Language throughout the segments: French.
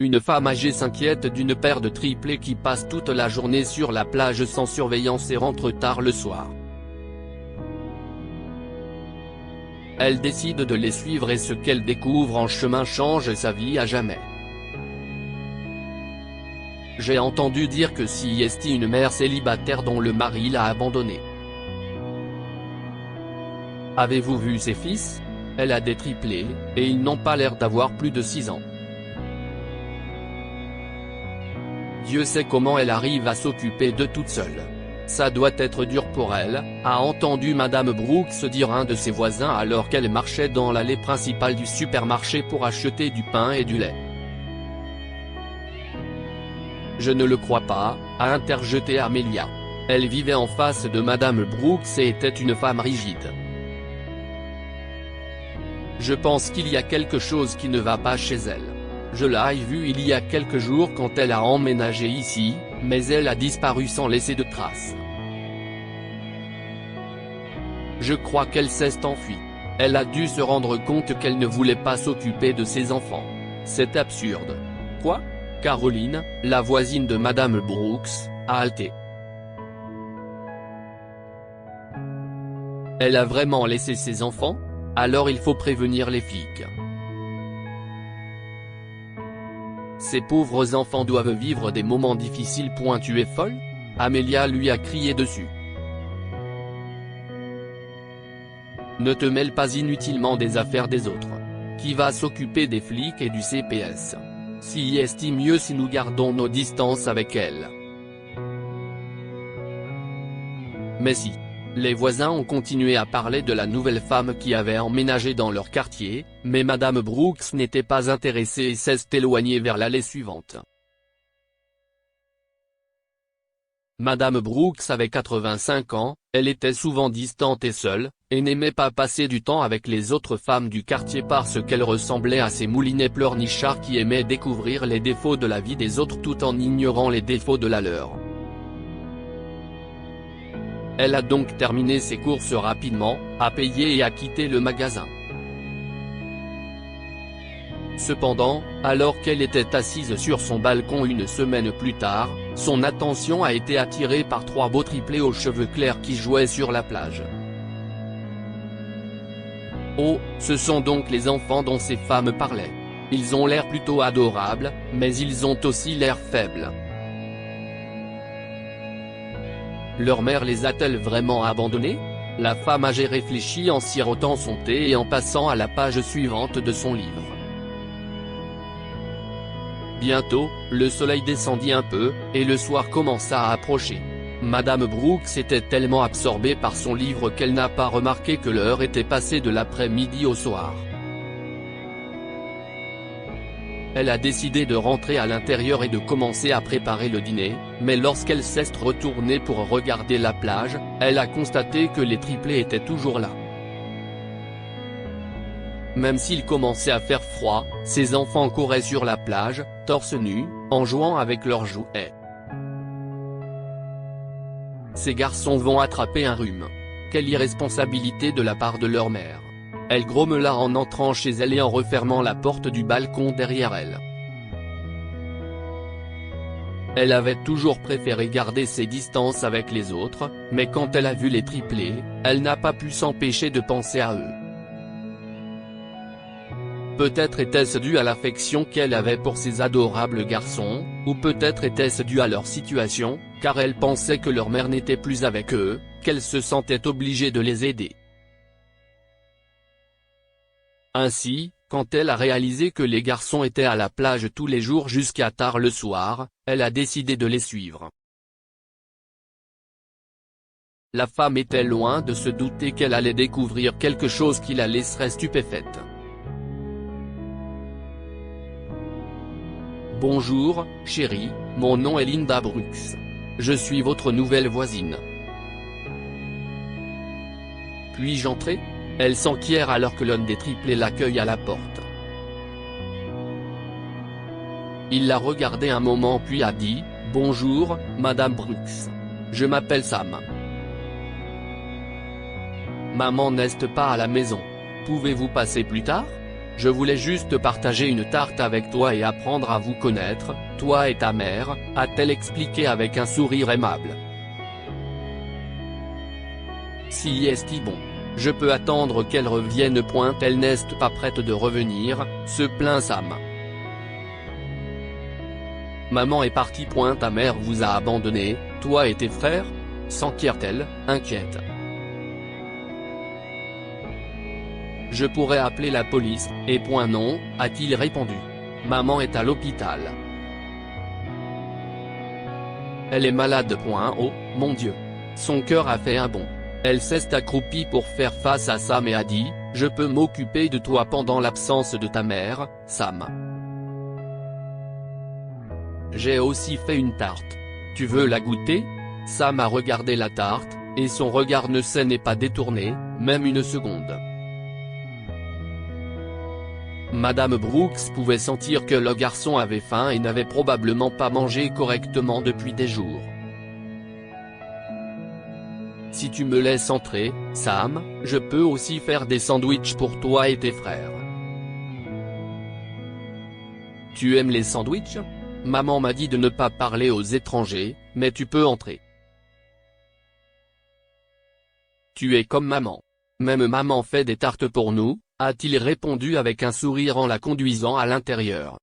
Une femme âgée s'inquiète d'une paire de triplés qui passe toute la journée sur la plage sans surveillance et rentre tard le soir. Elle décide de les suivre et ce qu'elle découvre en chemin change sa vie à jamais. J'ai entendu dire que si est une mère célibataire dont le mari l'a abandonnée. Avez-vous vu ses fils? Elle a des triplés, et ils n'ont pas l'air d'avoir plus de 6 ans. Dieu sait comment elle arrive à s'occuper de toute seule. Ça doit être dur pour elle, a entendu Madame Brooks dire un de ses voisins alors qu'elle marchait dans l'allée principale du supermarché pour acheter du pain et du lait. Je ne le crois pas, a interjeté Amelia. Elle vivait en face de Madame Brooks et était une femme rigide. Je pense qu'il y a quelque chose qui ne va pas chez elle. Je l'ai vue il y a quelques jours quand elle a emménagé ici, mais elle a disparu sans laisser de traces. Je crois qu'elle s'est enfuie. Elle a dû se rendre compte qu'elle ne voulait pas s'occuper de ses enfants. C'est absurde. Quoi? Caroline, la voisine de Madame Brooks, a halté. Elle a vraiment laissé ses enfants? Alors il faut prévenir les flics. Ces pauvres enfants doivent vivre des moments difficiles. Tu es folle? Amelia lui a crié dessus. Ne te mêle pas inutilement des affaires des autres. Qui va s'occuper des flics et du CPS? Si est mieux si nous gardons nos distances avec elle. Mais si. Les voisins ont continué à parler de la nouvelle femme qui avait emménagé dans leur quartier, mais Madame Brooks n'était pas intéressée et s'est éloignée vers l'allée suivante. Madame Brooks avait 85 ans, elle était souvent distante et seule, et n'aimait pas passer du temps avec les autres femmes du quartier parce qu'elle ressemblait à ces moulinets pleurnichards qui aimaient découvrir les défauts de la vie des autres tout en ignorant les défauts de la leur. Elle a donc terminé ses courses rapidement, a payé et a quitté le magasin. Cependant, alors qu'elle était assise sur son balcon une semaine plus tard, son attention a été attirée par 3 beaux triplés aux cheveux clairs qui jouaient sur la plage. Oh, ce sont donc les enfants dont ces femmes parlaient. Ils ont l'air plutôt adorables, mais ils ont aussi l'air faibles. Leur mère les a-t-elle vraiment abandonnés? La femme âgée réfléchit en sirotant son thé et en passant à la page suivante de son livre. Bientôt, le soleil descendit un peu, et le soir commença à approcher. Madame Brooks était tellement absorbée par son livre qu'elle n'a pas remarqué que l'heure était passée de l'après-midi au soir. Elle a décidé de rentrer à l'intérieur et de commencer à préparer le dîner, mais lorsqu'elle s'est retournée pour regarder la plage, elle a constaté que les triplés étaient toujours là. Même s'il commençait à faire froid, ses enfants couraient sur la plage, torse nu, en jouant avec leurs jouets. Ces garçons vont attraper un rhume. Quelle irresponsabilité de la part de leur mère. Elle grommela en entrant chez elle et en refermant la porte du balcon derrière elle. Elle avait toujours préféré garder ses distances avec les autres, mais quand elle a vu les triplés, elle n'a pas pu s'empêcher de penser à eux. Peut-être était-ce dû à l'affection qu'elle avait pour ces adorables garçons, ou peut-être était-ce dû à leur situation, car elle pensait que leur mère n'était plus avec eux, qu'elle se sentait obligée de les aider. Ainsi, quand elle a réalisé que les garçons étaient à la plage tous les jours jusqu'à tard le soir, elle a décidé de les suivre. La femme était loin de se douter qu'elle allait découvrir quelque chose qui la laisserait stupéfaite. Bonjour, chérie, mon nom est Linda Brooks. Je suis votre nouvelle voisine. Puis-je entrer? Elle s'enquiert alors que l'un des triplés l'accueille à la porte. Il l'a regardé un moment puis a dit, « Bonjour, Madame Brooks. Je m'appelle Sam. Maman n'est pas à la maison. Pouvez-vous passer plus tard? Je voulais juste partager une tarte avec toi et apprendre à vous connaître, toi et ta mère, a-t-elle expliqué avec un sourire aimable. Si est bon. Je peux attendre qu'elle revienne. Elle n'est pas prête de revenir, se plaint Sam. Maman est partie. Ta mère vous a abandonné, toi et tes frères? S'enquiert-elle, inquiète. Je pourrais appeler la police, et non, a-t-il répondu. Maman est à l'hôpital. Elle est malade. Oh, mon Dieu. Son cœur a fait un bond. Elle s'est accroupie pour faire face à Sam et a dit, je peux m'occuper de toi pendant l'absence de ta mère, Sam. J'ai aussi fait une tarte. Tu veux la goûter? Sam a regardé la tarte, et son regard ne s'en est pas détourné, même une seconde. Madame Brooks pouvait sentir que le garçon avait faim et n'avait probablement pas mangé correctement depuis des jours. Si tu me laisses entrer, Sam, je peux aussi faire des sandwichs pour toi et tes frères. Tu aimes les sandwichs? Maman m'a dit de ne pas parler aux étrangers, mais tu peux entrer. Tu es comme maman. Même maman fait des tartes pour nous, a-t-il répondu avec un sourire en la conduisant à l'intérieur.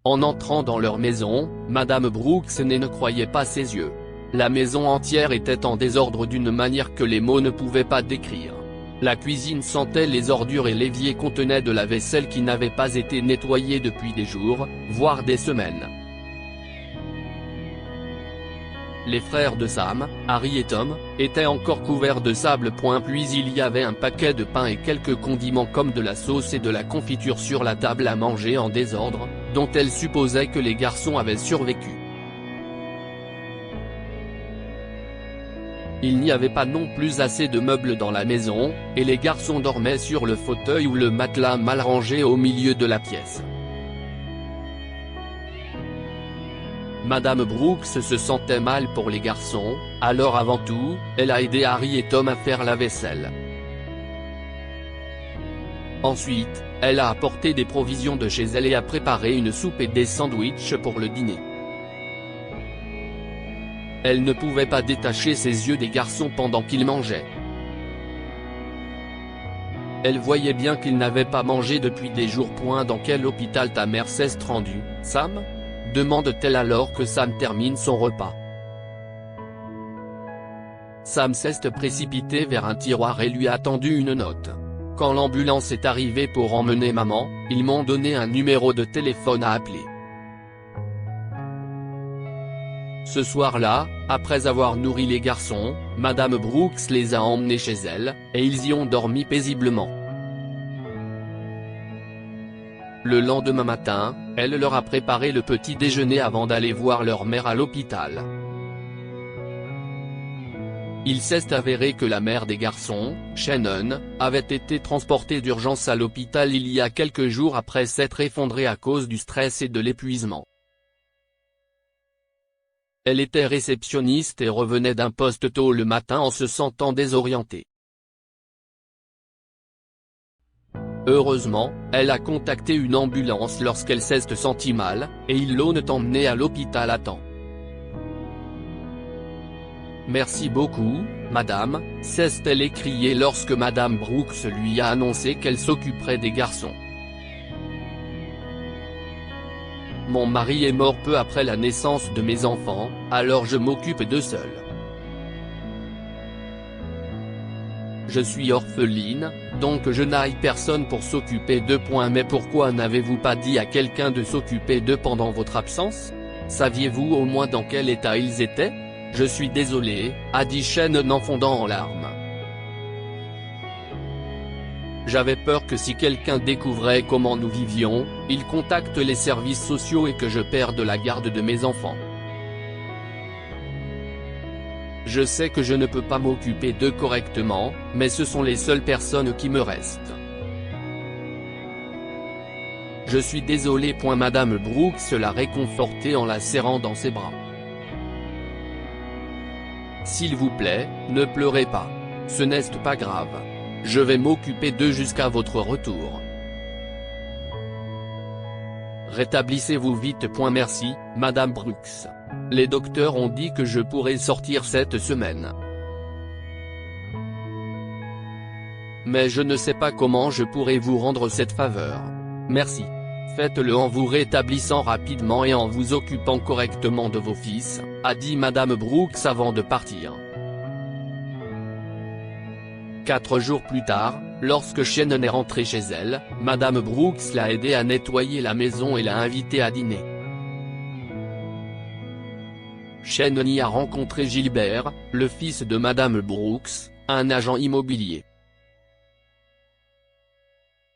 En entrant dans leur maison, Madame Brooks ne croyait pas ses yeux. La maison entière était en désordre d'une manière que les mots ne pouvaient pas décrire. La cuisine sentait les ordures et l'évier contenait de la vaisselle qui n'avait pas été nettoyée depuis des jours, voire des semaines. Les frères de Sam, Harry et Tom, étaient encore couverts de sable. Puis il y avait un paquet de pain et quelques condiments comme de la sauce et de la confiture sur la table à manger en désordre, dont elle supposait que les garçons avaient survécu. Il n'y avait pas non plus assez de meubles dans la maison, et les garçons dormaient sur le fauteuil ou le matelas mal rangé au milieu de la pièce. Madame Brooks se sentait mal pour les garçons, alors avant tout, elle a aidé Harry et Tom à faire la vaisselle. Ensuite, elle a apporté des provisions de chez elle et a préparé une soupe et des sandwichs pour le dîner. Elle ne pouvait pas détacher ses yeux des garçons pendant qu'ils mangeaient. Elle voyait bien qu'ils n'avaient pas mangé depuis des jours. Dans quel hôpital ta mère s'est rendue, Sam? Demande-t-elle alors que Sam termine son repas. Sam s'est précipité vers un tiroir et lui a tendu une note. Quand l'ambulance est arrivée pour emmener maman, ils m'ont donné un numéro de téléphone à appeler. Ce soir-là, après avoir nourri les garçons, Madame Brooks les a emmenés chez elle, et ils y ont dormi paisiblement. Le lendemain matin, elle leur a préparé le petit déjeuner avant d'aller voir leur mère à l'hôpital. Il s'est avéré que la mère des garçons, Shannon, avait été transportée d'urgence à l'hôpital il y a quelques jours après s'être effondrée à cause du stress et de l'épuisement. Elle était réceptionniste et revenait d'un poste tôt le matin en se sentant désorientée. Heureusement, elle a contacté une ambulance lorsqu'elle s'est sentie mal, et ils l'ont emmenée à l'hôpital à temps. Merci beaucoup, madame, s'est-elle écriée lorsque Madame Brooks lui a annoncé qu'elle s'occuperait des garçons. Mon mari est mort peu après la naissance de mes enfants, alors je m'occupe d'eux seul. Je suis orpheline, donc je n'ai personne pour s'occuper d'eux. Mais pourquoi n'avez-vous pas dit à quelqu'un de s'occuper d'eux pendant votre absence? Saviez-vous au moins dans quel état ils étaient? Je suis désolé, a dit Shannon en fondant en larmes. J'avais peur que si quelqu'un découvrait comment nous vivions, il contacte les services sociaux et que je perde la garde de mes enfants. Je sais que je ne peux pas m'occuper d'eux correctement, mais ce sont les seules personnes qui me restent. Je suis désolé. Madame Brooks l'a réconfortée en la serrant dans ses bras. S'il vous plaît, ne pleurez pas. Ce n'est pas grave. Je vais m'occuper d'eux jusqu'à votre retour. Rétablissez-vous vite. Merci, Madame Brooks. Les docteurs ont dit que je pourrais sortir cette semaine. Mais je ne sais pas comment je pourrais vous rendre cette faveur. Merci. Faites-le en vous rétablissant rapidement et en vous occupant correctement de vos fils, a dit Madame Brooks avant de partir. 4 jours plus tard, lorsque Shannon est rentrée chez elle, Madame Brooks l'a aidée à nettoyer la maison et l'a invitée à dîner. Shannon y a rencontré Gilbert, le fils de Madame Brooks, un agent immobilier.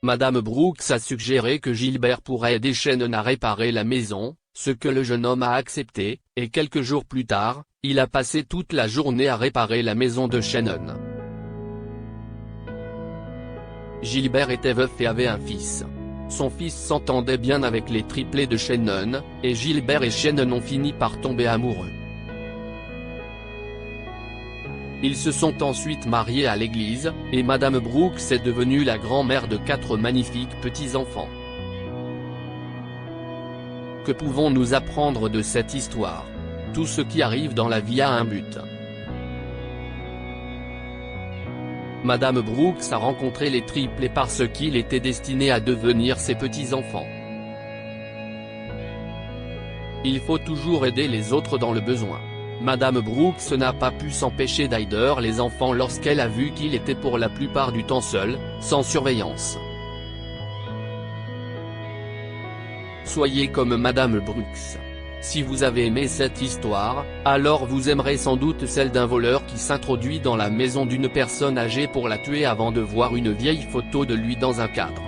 Madame Brooks a suggéré que Gilbert pourrait aider Shannon à réparer la maison, ce que le jeune homme a accepté, et quelques jours plus tard, il a passé toute la journée à réparer la maison de Shannon. Gilbert était veuf et avait un fils. Son fils s'entendait bien avec les triplés de Shannon, et Gilbert et Shannon ont fini par tomber amoureux. Ils se sont ensuite mariés à l'église, et Madame Brooks est devenue la grand-mère de 4 magnifiques petits-enfants. Que pouvons-nous apprendre de cette histoire? Tout ce qui arrive dans la vie a un but. Madame Brooks a rencontré les triplés parce qu'ils étaient destinés à devenir ses petits-enfants. Il faut toujours aider les autres dans le besoin. Madame Brooks n'a pas pu s'empêcher d'aider les enfants lorsqu'elle a vu qu'il était pour la plupart du temps seul, sans surveillance. Soyez comme Madame Brooks. Si vous avez aimé cette histoire, alors vous aimerez sans doute celle d'un voleur qui s'introduit dans la maison d'une personne âgée pour la tuer avant de voir une vieille photo de lui dans un cadre.